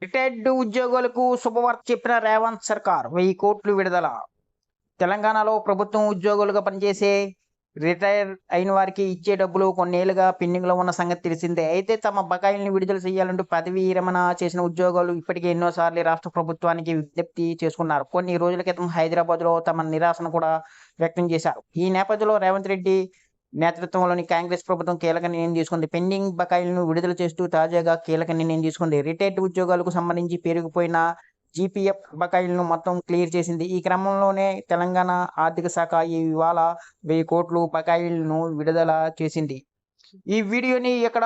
Retired ఉద్యోగులకు శుభవార్త చెప్పిన రేవంత్ సర్కార్ 1000 కోట్లు విడుదల. తెలంగాణలో ప్రభుత్వం ఉద్యోగులుగా పనిచేసే రిటైర్ అయిన వారికి ఇచ్చే డబ్బులు కొన్నేళ్లుగా పెండింగ్లో ఉన్న సంగతి తెలిసిందే. అయితే తమ బకాయిల్ని విడుదల చేయాలంటూ పదవీ విరమణ చేసిన ఉద్యోగులు ఇప్పటికే ఎన్నోసార్లు రాష్ట్ర ప్రభుత్వానికి విజ్ఞప్తి చేసుకున్నారు. కొన్ని రోజుల క్రితం హైదరాబాద్లో తమ నిరాశను కూడా వ్యక్తం చేశారు. ఈ నేపథ్యంలో రేవంత్ రెడ్డి నేతృత్వంలోని కాంగ్రెస్ ప్రభుత్వం కీలక నిర్ణయం తీసుకుంది. పెండింగ్ బకాయిలను విడుదల చేస్తూ తాజాగా కీలక నిర్ణయం తీసుకుంది. రిటైర్డ్ ఉద్యోగాలకు సంబంధించి పెరిగిపోయిన జీపీఎఫ్ బకాయిలను మొత్తం క్లియర్ చేసింది. ఈ క్రమంలోనే తెలంగాణ ఆర్థిక శాఖ ఇవాళ 1000 కోట్లు బకాయిలను విడుదల చేసింది. ఈ వీడియోని ఇక్కడ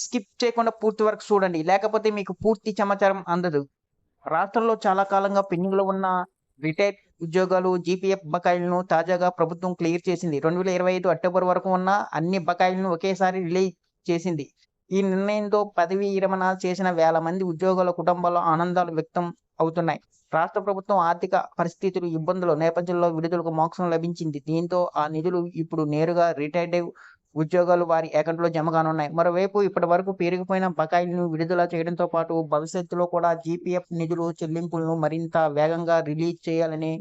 స్కిప్ చేయకుండా పూర్తి వరకు చూడండి, లేకపోతే మీకు పూర్తి సమాచారం అందదు. రాష్ట్రంలో చాలా కాలంగా పెండింగ్లో ఉన్న రిటైర్డ్ ఉద్యోగాలు జీపీఎఫ్ బకాయిలను తాజాగా ప్రభుత్వం క్లియర్ చేసింది. 2025 అక్టోబర్ వరకు ఉన్న అన్ని బకాయిలను ఒకేసారి రిలీజ్ చేసింది. ఈ నిర్ణయంతో పదవీ విరమణ చేసిన వేల మంది ఉద్యోగుల కుటుంబాల్లో ఆనందాలు వ్యక్తం అవుతున్నాయి. రాష్ట్ర ప్రభుత్వం ఆర్థిక పరిస్థితులు ఇబ్బందుల నేపథ్యంలో విడుదలకు మోక్షం లభించింది. దీంతో ఆ నిధులు ఇప్పుడు నేరుగా రిటైర్డ్ ఉద్యోగాలు వారి అకౌంట్లో జమ కానున్నాయి. మరోవైపు ఇప్పటి వరకు పెరిగిపోయిన బకాయిలను విడుదల చేయడంతో పాటు భవిష్యత్తులో కూడా జీపీఎఫ్ నిధులు చెల్లింపులను మరింత వేగంగా రిలీజ్ చేయాలని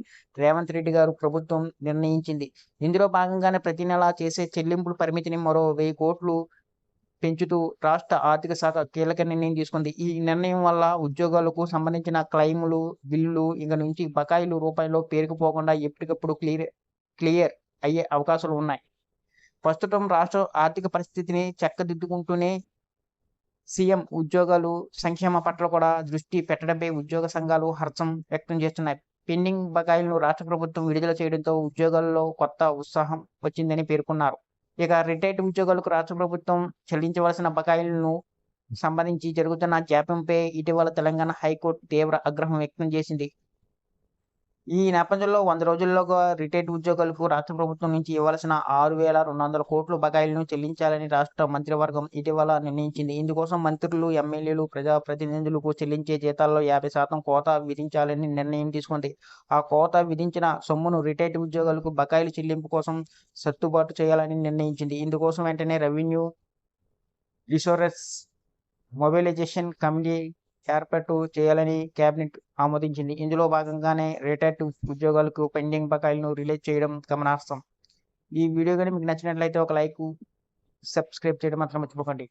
రేవంత్ రెడ్డి గారు ప్రభుత్వం నిర్ణయించింది. ఇందులో భాగంగానే ప్రతి నెలా చేసే చెల్లింపుల పరిమితిని మరో 1000 కోట్లు పెంచుతూ రాష్ట్ర ఆర్థిక శాఖ కీలక నిర్ణయం తీసుకుంది. ఈ నిర్ణయం వల్ల ఉద్యోగాలకు సంబంధించిన క్లెయిములు, బిల్లులు ఇక నుంచి బకాయిలు రూపాయల్లో పేరుకుపోకుండా ఎప్పటికప్పుడు క్లియర్ అయ్యే అవకాశాలు ఉన్నాయి. ప్రస్తుతం రాష్ట్ర ఆర్థిక పరిస్థితిని చక్కదిద్దుకుంటూనే సీఎం ఉద్యోగాలు సంక్షేమ పట్ల కూడా దృష్టి పెట్టడంపై ఉద్యోగ సంఘాలు హర్షం వ్యక్తం చేస్తున్నాయి. పెండింగ్ బకాయిలను రాష్ట్ర ప్రభుత్వం విడుదల చేయడంతో ఉద్యోగాల్లో కొత్త ఉత్సాహం వచ్చిందని పేర్కొన్నారు. ఇక రిటైర్డ్ ఉద్యోగులకు రాష్ట్ర ప్రభుత్వం చెల్లించవలసిన బకాయిలను సంబంధించి జరుగుతున్న జాప్యంపై ఇటీవల తెలంగాణ హైకోర్టు తీవ్ర ఆగ్రహం వ్యక్తం చేసింది. ఈ నేపథ్యంలో 100 రోజుల్లోగా రిటైర్డ్ ఉద్యోగులకు రాష్ట్ర ప్రభుత్వం నుంచి ఇవ్వాల్సిన 6,200 కోట్ల బకాయిలను చెల్లించాలని రాష్ట్ర మంత్రివర్గం ఇటీవల నిర్ణయించింది. ఇందుకోసం మంత్రులు, ఎమ్మెల్యేలు, ప్రజాప్రతినిధులకు చెల్లించే జీతాల్లో 50% కోత విధించాలని నిర్ణయం తీసుకుంది. ఆ కోత విధించిన సొమ్మును రిటైర్డ్ ఉద్యోగులకు బకాయిల చెల్లింపు కోసం సర్దుబాటు చేయాలని నిర్ణయించింది. ఇందుకోసం వెంటనే రెవెన్యూ రిసోర్సెస్ మొబిలైజేషన్ కమిటీ ఏర్పాటు చేయాలని కేబినెట్ ఆమోదించింది. ఇందులో భాగంగానే రిటైర్డ్ ఉద్యోగులకు పెండింగ్ బకాయిలను రిలీజ్ చేయడం గమనార్హం. ఈ వీడియో కానీ మీకు నచ్చినట్లయితే ఒక లైక్, సబ్స్క్రైబ్ చేయడం మాత్రం మర్చిపోకండి.